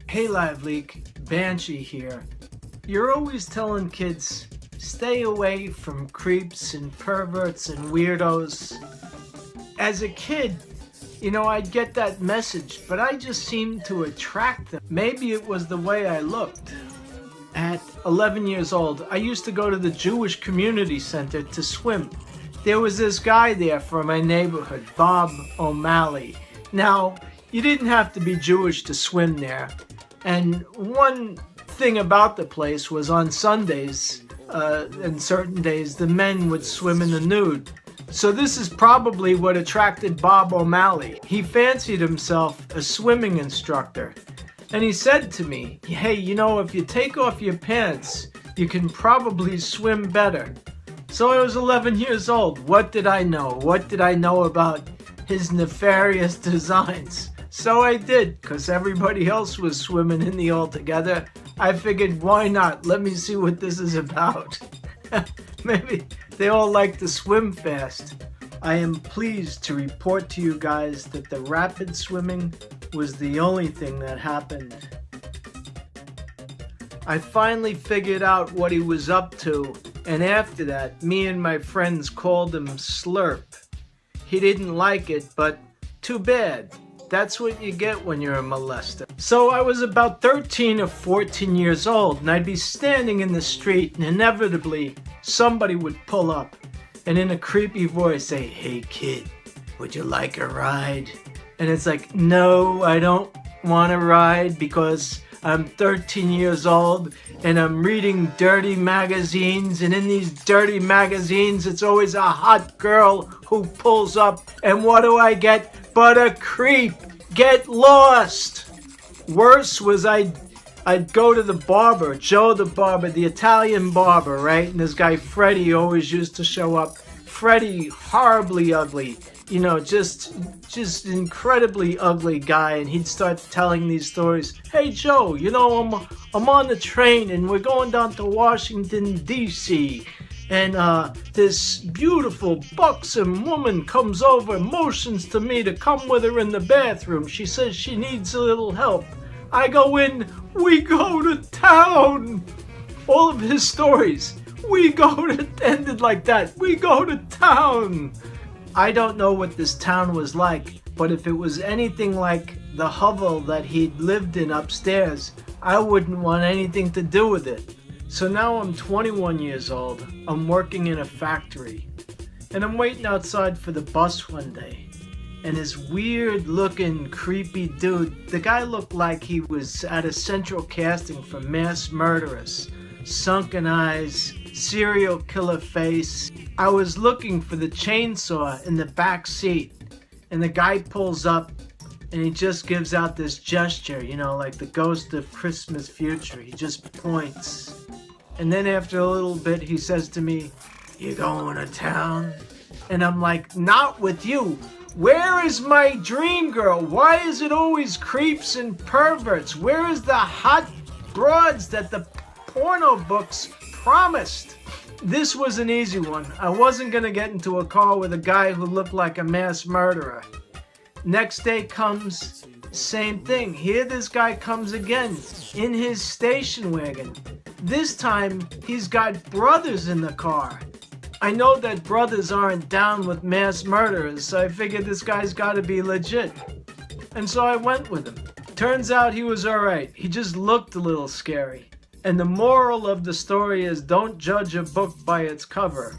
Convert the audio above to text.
Hey Liveleak, Banshee here. You're always telling kids, stay away from creeps and perverts and weirdos. As a kid, I'd get that message, but I just seemed to attract them. Maybe it was the way I looked. At 11 years old, I used to go to the Jewish Community Center to swim. There was this guy there from my neighborhood, Bob O'Malley. Now, you didn't have to be Jewish to swim there. And one thing about the place was on Sundays and certain days, the men would swim in the nude. So this is probably what attracted Bob O'Malley. He fancied himself a swimming instructor. And he said to me, hey, if you take off your pants, you can probably swim better. So I was 11 years old. What did I know? What did I know about his nefarious designs? So I did, because everybody else was swimming in the all together. I figured, why not? Let me see what this is about. Maybe they all like to swim fast. I am pleased to report to you guys that the rapid swimming was the only thing that happened. I finally figured out what he was up to, and after that, me and my friends called him Slurp. He didn't like it, but too bad. That's what you get when you're a molester. So I was about 13 or 14 years old, and I'd be standing in the street, and inevitably, somebody would pull up, and in a creepy voice say, hey kid, would you like a ride? And it's like, no, I don't want to ride because I'm 13 years old and I'm reading dirty magazines, and in these dirty magazines it's always a hot girl who pulls up, and what do I get but a creep? Get lost! Worse was I'd go to the barber, Joe the barber, the Italian barber, right? And this guy Freddie always used to show up. Freddie, horribly ugly, just incredibly ugly guy, and he'd start telling these stories. Hey Joe, I'm on the train and we're going down to Washington D.C. and this beautiful buxom woman comes over, motions to me to come with her in the bathroom. She says she needs a little help. I go in, we go to town. All of his stories, ended like that. We go to town. I don't know what this town was like, but if it was anything like the hovel that he'd lived in upstairs, I wouldn't want anything to do with it. So now I'm 21 years old, I'm working in a factory, and I'm waiting outside for the bus one day, and this weird looking creepy dude, the guy looked like he was at a central casting for Mass Murderers, sunken eyes, serial killer face. I was looking for the chainsaw in the back seat, and the guy pulls up and he just gives out this gesture, like the ghost of Christmas future. He just points. And then after a little bit, he says to me, you going to town? And I'm like, not with you. Where is my dream girl? Why is it always creeps and perverts? Where is the hot broads that the porno books promised? This was an easy one. I wasn't going to get into a car with a guy who looked like a mass murderer. Next day comes, same thing. Here this guy comes again in his station wagon. This time, he's got brothers in the car. I know that brothers aren't down with mass murderers, so I figured this guy's got to be legit. And so I went with him. Turns out he was alright. He just looked a little scary. And the moral of the story is, don't judge a book by its cover.